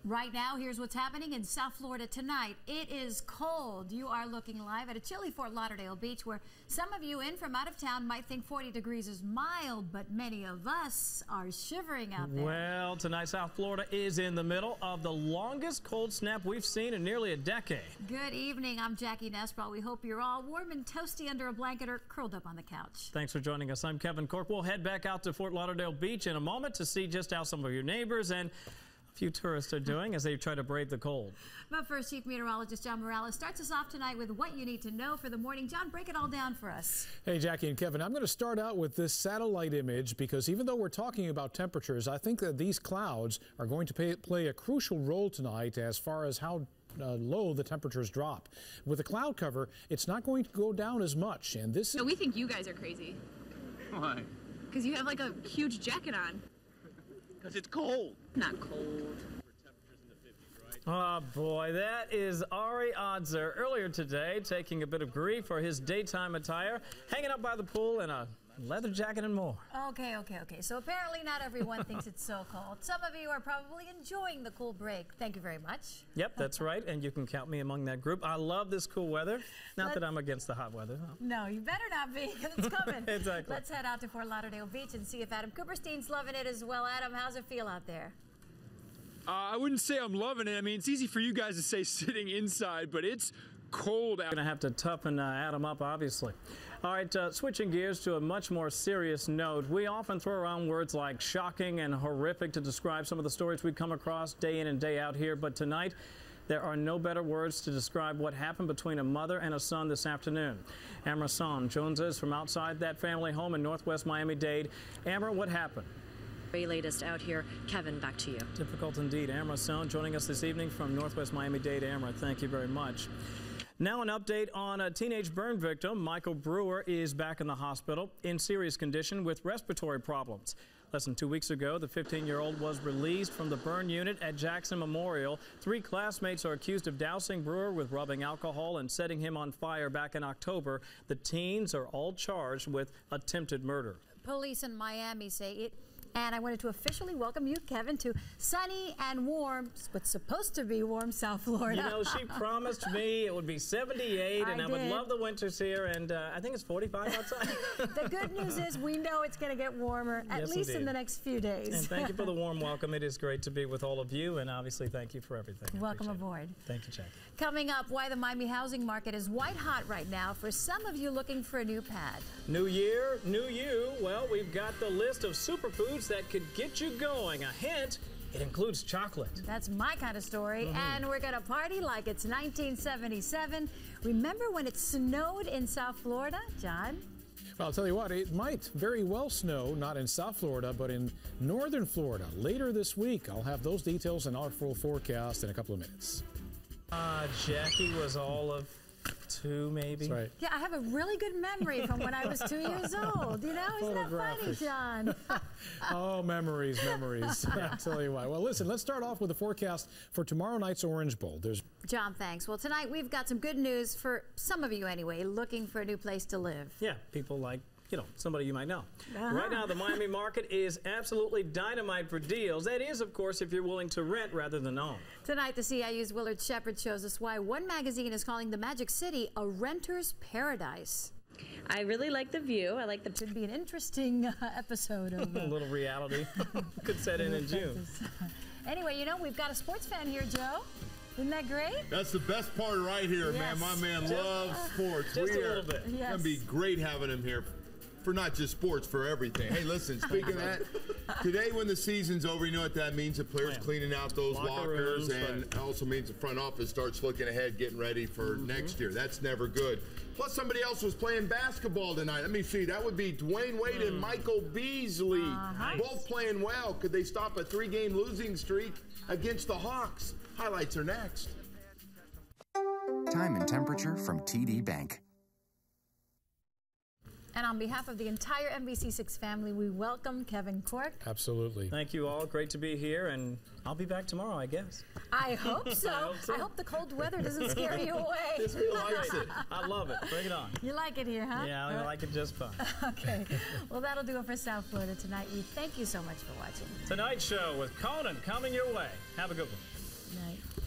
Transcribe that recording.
Right now, here's what's happening in South Florida tonight. It is cold. You are looking live at a chilly Fort Lauderdale beach where some of you in from out of town might think 40 degrees is mild, but many of us are shivering out there. Well, tonight South Florida is in the middle of the longest cold snap we've seen in nearly a decade. Good evening. I'm Jackie Nespral. We hope you're all warm and toasty under a blanket or curled up on the couch. Thanks for joining us. I'm Kevin Corke. We'll head back out to Fort Lauderdale Beach in a moment to see just how some of your neighbors and few tourists are doing as they try to brave the cold. But first, Chief Meteorologist John Morales starts us off tonight with what you need to know for the morning. John, break it all down for us. Hey, Jackie and Kevin, I'm going to start out with this satellite image because even though we're talking about temperatures, I think that these clouds are going to play a crucial role tonight as far as how low the temperatures drop. With the cloud cover, it's not going to go down as much. And this is... We think you guys are crazy. Why? Because you have like a huge jacket on. Because it's cold. Not cold. Oh boy, that is Ari Odzer earlier today taking a bit of grief for his daytime attire, hanging out by the pool in a leather jacket and more. Okay. So apparently not everyone thinks it's so cold. Some of you are probably enjoying the cool break. Thank you very much. Yep, that's right, and you can count me among that group. I love this cool weather. Not that I'm against the hot weather. No, you better not be, because it's coming. Exactly. Let's head out to Fort Lauderdale Beach and see if Adam Cooperstein's loving it as well. Adam, how's it feel out there? I wouldn't say I'm loving it. I mean, it's easy for you guys to say sitting inside, but it's cold out. Going to have to toughen Adam up, obviously. All right, switching gears to a much more serious note. We often throw around words like shocking and horrific to describe some of the stories we come across day in and day out here, but tonight there are no better words to describe what happened between a mother and a son this afternoon. Amra Son Jones is from outside that family home in northwest Miami-Dade. Amra, what happened? Very latest out here. Kevin, back to you. Difficult indeed. Amra Son joining us this evening from northwest Miami-Dade. Amra, thank you very much. Now an update on a teenage burn victim. Michael Brewer is back in the hospital in serious condition with respiratory problems. Less than 2 weeks ago, the 15-year-old was released from the burn unit at Jackson Memorial. 3 classmates are accused of dousing Brewer with rubbing alcohol and setting him on fire back in October. The teens are all charged with attempted murder. Police in Miami say it. And I wanted to officially welcome you, Kevin, to sunny and warm, what's supposed to be warm South Florida. You know, she promised me it would be 78, and I would love the winters here, and I think it's 45 outside. The good news is we know it's going to get warmer, at least in the next few days. And thank you for the warm welcome. It is great to be with all of you, and obviously thank you for everything. Welcome aboard. Thank you, Jackie. Coming up, why the Miami housing market is white hot right now for some of you looking for a new pad. New year, new you. Well, we've got the list of superfoods that could get you going. A hint, it includes chocolate. That's my kind of story. And we're going to party like it's 1977. Remember when it snowed in South Florida, John? Well, I'll tell you what, it might very well snow, not in South Florida, but in northern Florida later this week. I'll have those details in our full forecast in a couple of minutes. Jackie was all of 2, maybe. That's right. Yeah, I have a really good memory from when I was 2 years old. You know, isn't that funny, John? Oh, memories. I'll tell you what. Well, listen, let's start off with the forecast for tomorrow night's Orange Bowl. John, thanks. Well, tonight we've got some good news for some of you anyway, looking for a new place to live. Yeah, people like, you know, somebody you might know. Right now, the Miami market is absolutely dynamite for deals. That is, of course, if you're willing to rent rather than own. Tonight, the CIU's Willard Shepard shows us why one magazine is calling the Magic City a renter's paradise. I really like the view. I like the... It should be an interesting episode of... A little reality. Could set in June. Anyway, you know, we've got a sports fan here, Joe. Isn't that great? That's the best part right here, man. My man loves sports. Just a little bit. It's going to be great having him here. For not just sports, for everything. Hey, listen, speaking of that, today when the season's over, you know what that means? The players cleaning out those lockers, and also means the front office starts looking ahead, getting ready for next year. That's never good. Plus, somebody else was playing basketball tonight. Let me see. That would be Dwayne Wade and Michael Beasley. Both playing well. Could they stop a 3-game losing streak against the Hawks? Highlights are next. Time and temperature from TD Bank. And on behalf of the entire NBC6 family, we welcome Kevin Corke. Absolutely. Thank you all. Great to be here, and I'll be back tomorrow, I guess. I hope so. I hope the cold weather doesn't scare you away. This really likes it. I love it. Bring it on. You like it here, huh? Yeah, I like it just fine. Okay. Well, that'll do it for South Florida tonight. We thank you so much for watching. Tonight's show with Conan coming your way. Have a good one. Night.